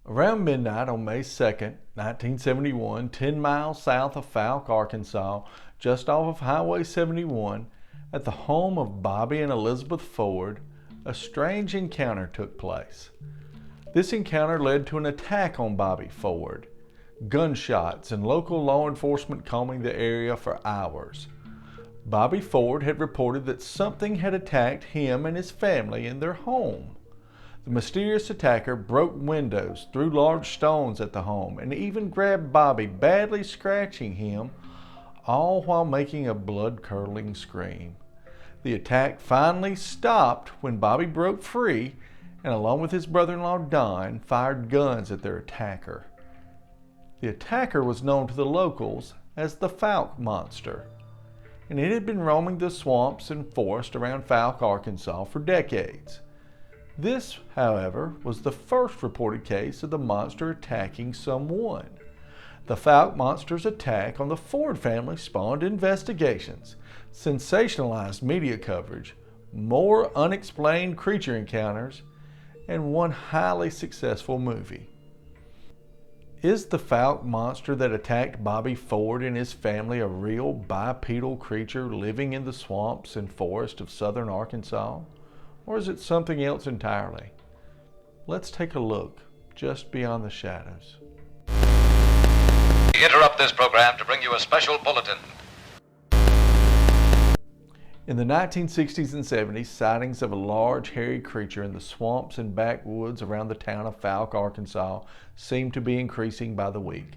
Around midnight on May 2nd, 1971, 10 miles south of Fouke, Arkansas, just off of Highway 71, at the home of Bobby and Elizabeth Ford, a strange encounter took place. This encounter led to an attack on Bobby Ford, gunshots, and local law enforcement combing the area for hours. Bobby Ford had reported that something had attacked him and his family in their home. The mysterious attacker broke windows, threw large stones at the home, and even grabbed Bobby, badly scratching him, all while making a blood-curdling scream. The attack finally stopped when Bobby broke free and, along with his brother-in-law Don, fired guns at their attacker. The attacker was known to the locals as the Fouke Monster, and it had been roaming the swamps and forest around Fouke, Arkansas for decades. This, however, was the first reported case of the monster attacking someone. The Fouke Monster's attack on the Ford family spawned investigations, sensationalized media coverage, more unexplained creature encounters, and one highly successful movie. Is the Fouke Monster that attacked Bobby Ford and his family a real bipedal creature living in the swamps and forests of southern Arkansas? Or is it something else entirely? Let's take a look just beyond the shadows. We interrupt this program to bring you a special bulletin. In the 1960s and 70s, sightings of a large hairy creature in the swamps and backwoods around the town of Fouke, Arkansas, seemed to be increasing by the week.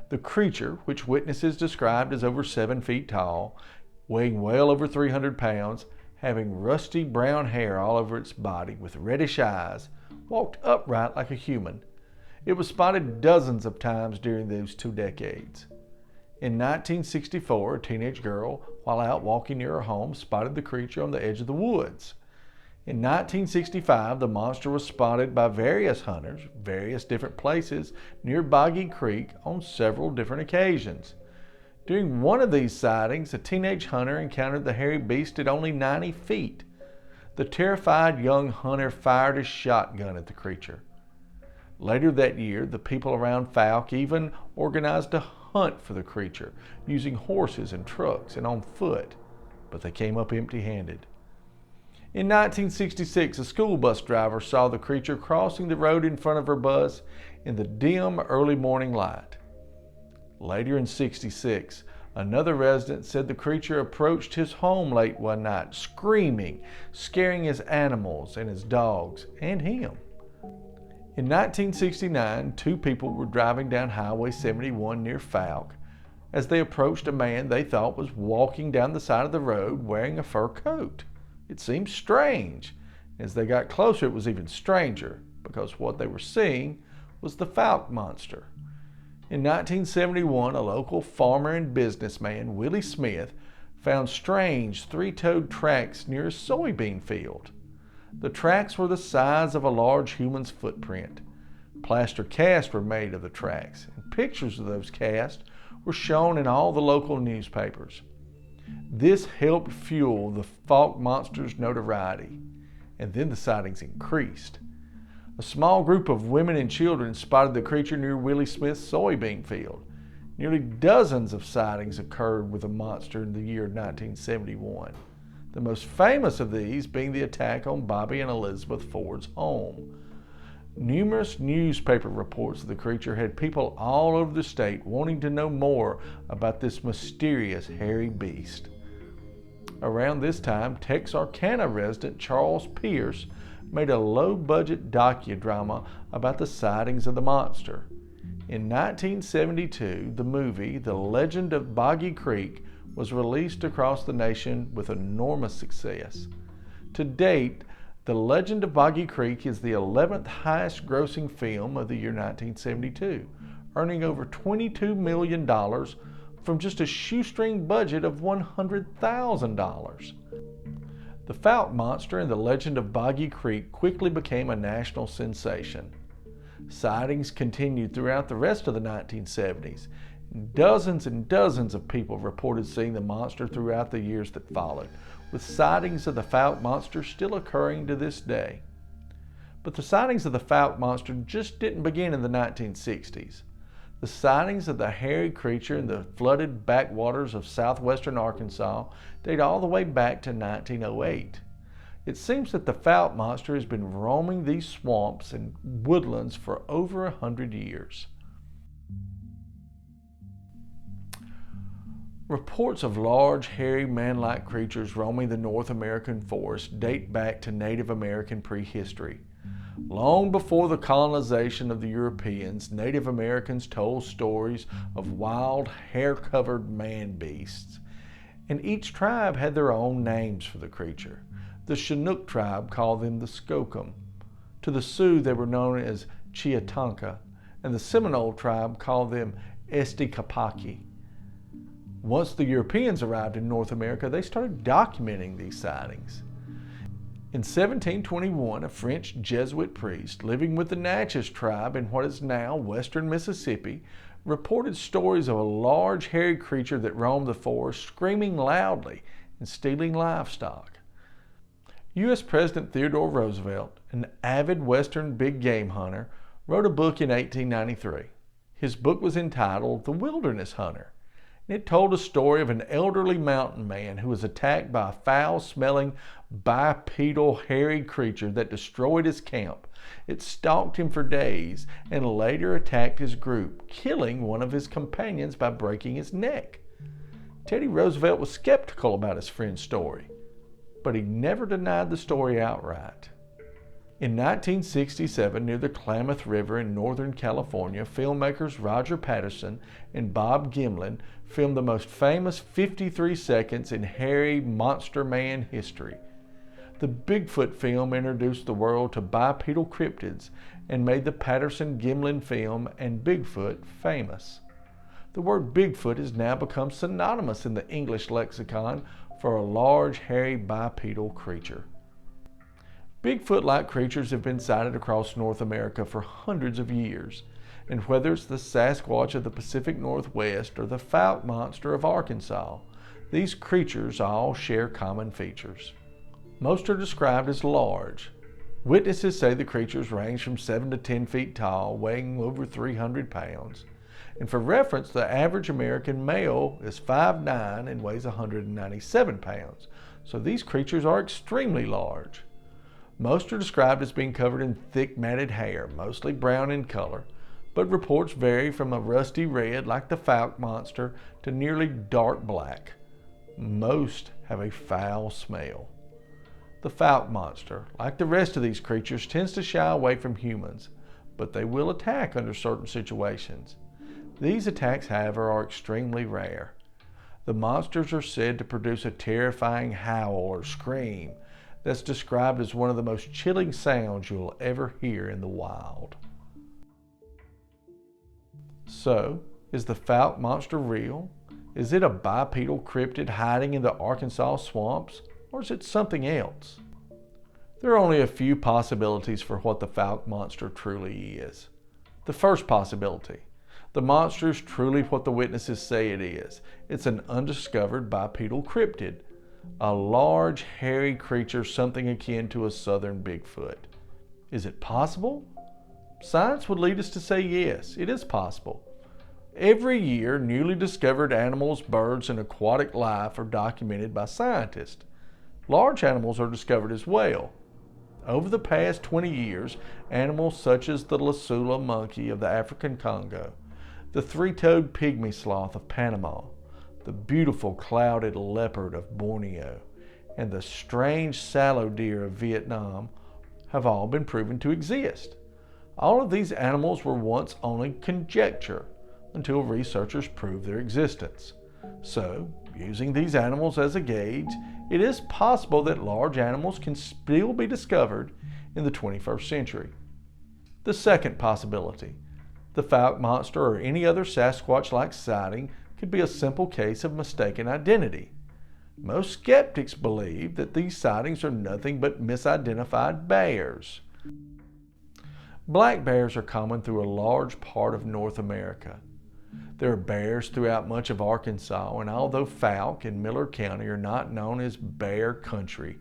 The creature, which witnesses described as over 7 feet tall, weighing well over 300 pounds, having rusty brown hair all over its body with reddish eyes, walked upright like a human. It was spotted dozens of times during those 2 decades. In 1964, a teenage girl, while out walking near her home, spotted the creature on the edge of the woods. In 1965, the monster was spotted by various hunters, various different places near Boggy Creek on several different occasions. During one of these sightings, a teenage hunter encountered the hairy beast at only 90 feet. The terrified young hunter fired his shotgun at the creature. Later that year, the people around Fouke even organized a hunt for the creature, using horses and trucks and on foot, but they came up empty-handed. In 1966, a school bus driver saw the creature crossing the road in front of her bus in the dim early morning light. Later in '66, another resident said the creature approached his home late one night, screaming, scaring his animals and his dogs and him. In 1969, 2 people were driving down Highway 71 near Fouke as they approached a man they thought was walking down the side of the road wearing a fur coat. It seemed strange. As they got closer, it was even stranger because what they were seeing was the Fouke Monster. In 1971, a local farmer and businessman, Willie Smith, found strange 3-toed tracks near a soybean field. The tracks were the size of a large human's footprint. Plaster casts were made of the tracks, and pictures of those casts were shown in all the local newspapers. This helped fuel the Fouke Monster's notoriety, and then the sightings increased. A small group of women and children spotted the creature near Willie Smith's soybean field. Nearly dozens of sightings occurred with the monster in the year 1971. The most famous of these being the attack on Bobby and Elizabeth Ford's home. Numerous newspaper reports of the creature had people all over the state wanting to know more about this mysterious hairy beast. Around this time, Texarkana resident Charles Pierce made a low-budget docudrama about the sightings of the monster. In 1972, the movie The Legend of Boggy Creek was released across the nation with enormous success. To date, The Legend of Boggy Creek is the 11th highest grossing film of the year 1972, earning over $22 million from just a shoestring budget of $100,000. The Fouke Monster and The Legend of Boggy Creek quickly became a national sensation. Sightings continued throughout the rest of the 1970s. Dozens and dozens of people reported seeing the monster throughout the years that followed, with sightings of the Fouke Monster still occurring to this day. But the sightings of the Fouke Monster just didn't begin in the 1960s. The sightings of the hairy creature in the flooded backwaters of southwestern Arkansas date all the way back to 1908. It seems that the Fouke Monster has been roaming these swamps and woodlands for over 100 years. Reports of large, hairy, man-like creatures roaming the North American forest date back to Native American prehistory. Long before the colonization of the Europeans, Native Americans told stories of wild, hair-covered man-beasts, and each tribe had their own names for the creature. The Chinook tribe called them the Skookum. To the Sioux, they were known as Chiatanka, and the Seminole tribe called them Esticapaki. Once the Europeans arrived in North America, they started documenting these sightings. In 1721, a French Jesuit priest living with the Natchez tribe in what is now western Mississippi reported stories of a large hairy creature that roamed the forest, screaming loudly and stealing livestock. U.S. President Theodore Roosevelt, an avid western big game hunter, wrote a book in 1893. His book was entitled The Wilderness Hunter. It told a story of an elderly mountain man who was attacked by a foul-smelling, bipedal, hairy creature that destroyed his camp. It stalked him for days and later attacked his group, killing one of his companions by breaking his neck. Teddy Roosevelt was skeptical about his friend's story, but he never denied the story outright. In 1967, near the Klamath River in Northern California, filmmakers Roger Patterson and Bob Gimlin filmed the most famous 53 seconds in hairy monster man history. The Bigfoot film introduced the world to bipedal cryptids and made the Patterson-Gimlin film and Bigfoot famous. The word Bigfoot has now become synonymous in the English lexicon for a large, hairy bipedal creature. Bigfoot-like creatures have been sighted across North America for hundreds of years, and whether it's the Sasquatch of the Pacific Northwest or the Fouke Monster of Arkansas, these creatures all share common features. Most are described as large. Witnesses say the creatures range from 7 to 10 feet tall, weighing over 300 pounds. And for reference, the average American male is 5'9" and weighs 197 pounds, so these creatures are extremely large. Most are described as being covered in thick matted hair, mostly brown in color, but reports vary from a rusty red like the Fouke Monster to nearly dark black. Most have a foul smell. The Fouke Monster, like the rest of these creatures, tends to shy away from humans, but they will attack under certain situations. These attacks, however, are extremely rare. The monsters are said to produce a terrifying howl or scream that's described as one of the most chilling sounds you'll ever hear in the wild. So, is the Fouke Monster real? Is it a bipedal cryptid hiding in the Arkansas swamps, or is it something else? There are only a few possibilities for what the Fouke Monster truly is. The first possibility: the monster is truly what the witnesses say it is. It's an undiscovered bipedal cryptid, a large, hairy creature, something akin to a southern Bigfoot. Is it possible? Science would lead us to say yes, it is possible. Every year, newly discovered animals, birds, and aquatic life are documented by scientists. Large animals are discovered as well. Over the past 20 years, animals such as the Lasula monkey of the African Congo, the three-toed pygmy sloth of Panama, the beautiful clouded leopard of Borneo, and the strange sallow deer of Vietnam have all been proven to exist. All of these animals were once only conjecture until researchers proved their existence. So, using these animals as a gauge, it is possible that large animals can still be discovered in the 21st century. The second possibility: the Fouke Monster or any other Sasquatch-like sighting could be a simple case of mistaken identity. Most skeptics believe that these sightings are nothing but misidentified bears. Black bears are common through a large part of North America. There are bears throughout much of Arkansas, and although Fouke and Miller County are not known as bear country,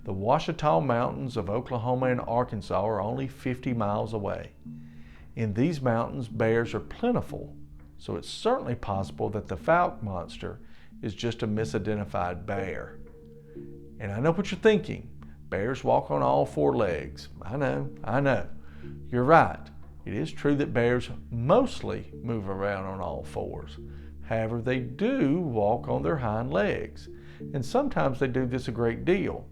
The Ouachita Mountains of Oklahoma and Arkansas are only 50 miles away. In these mountains, bears are plentiful, so it's certainly possible that the Fouke Monster is just a misidentified bear. And I know what you're thinking. Bears walk on all four legs. I know. You're right. It is true that bears mostly move around on all fours. However, they do walk on their hind legs, and sometimes they do this a great deal.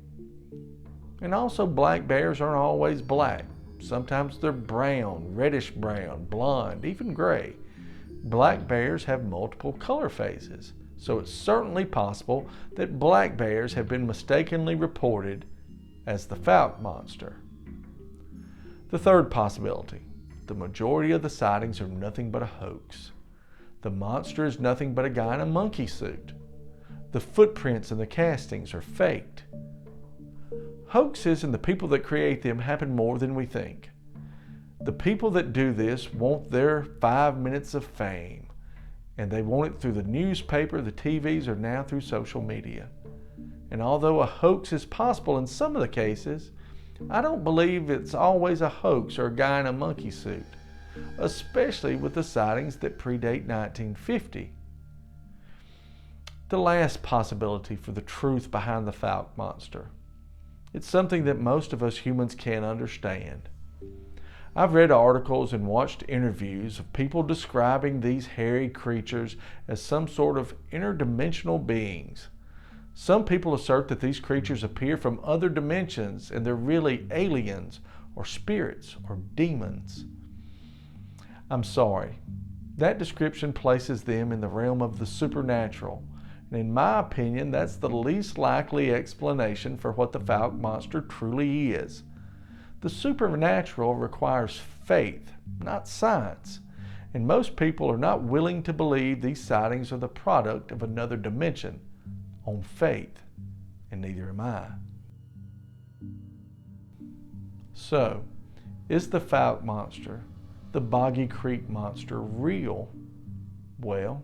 And also, black bears aren't always black. Sometimes they're brown, reddish brown, blonde, even gray. Black bears have multiple color phases, so it's certainly possible that black bears have been mistakenly reported as the Fouke Monster. The third possibility: the majority of the sightings are nothing but a hoax. The monster is nothing but a guy in a monkey suit. The footprints and the castings are faked. Hoaxes and the people that create them happen more than we think. The people that do this want their 5 minutes of fame, and they want it through the newspaper, the TVs, or now through social media. And although a hoax is possible in some of the cases, I don't believe it's always a hoax or a guy in a monkey suit, especially with the sightings that predate 1950. The last possibility for the truth behind the Fouke Monster. It's something that most of us humans can't understand. I've read articles and watched interviews of people describing these hairy creatures as some sort of interdimensional beings. Some people assert that these creatures appear from other dimensions and they're really aliens or spirits or demons. I'm sorry, that description places them in the realm of the supernatural. And in my opinion, that's the least likely explanation for what the Fouke Monster truly is. The supernatural requires faith, not science. And most people are not willing to believe these sightings are the product of another dimension on faith, and neither am I. So, is the Fouke Monster, the Boggy Creek Monster, real? Well,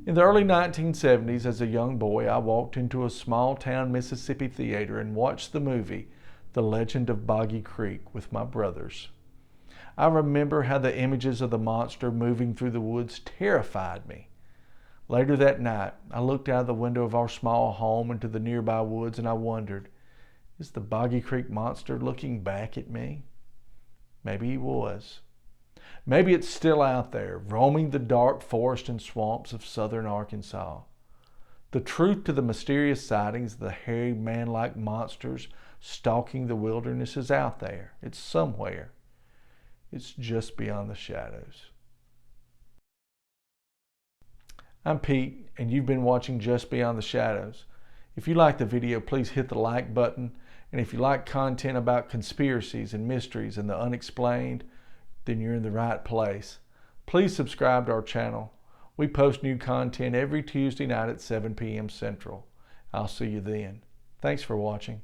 in the early 1970s, as a young boy, I walked into a small-town Mississippi theater and watched the movie The Legend of Boggy Creek with my brothers. I remember how the images of the monster moving through the woods terrified me. Later that night, I looked out of the window of our small home into the nearby woods and I wondered, is the Boggy Creek Monster looking back at me? Maybe he was. Maybe it's still out there, roaming the dark forest and swamps of southern Arkansas. The truth to the mysterious sightings of the hairy man-like monsters stalking the wilderness is out there. It's somewhere. It's just beyond the shadows. I'm Pete, and you've been watching Just Beyond the Shadows. If you like the video, please hit the like button. And if you like content about conspiracies and mysteries and the unexplained, then you're in the right place. Please subscribe to our channel. We post new content every Tuesday night at 7 p.m. Central. I'll see you then. Thanks for watching.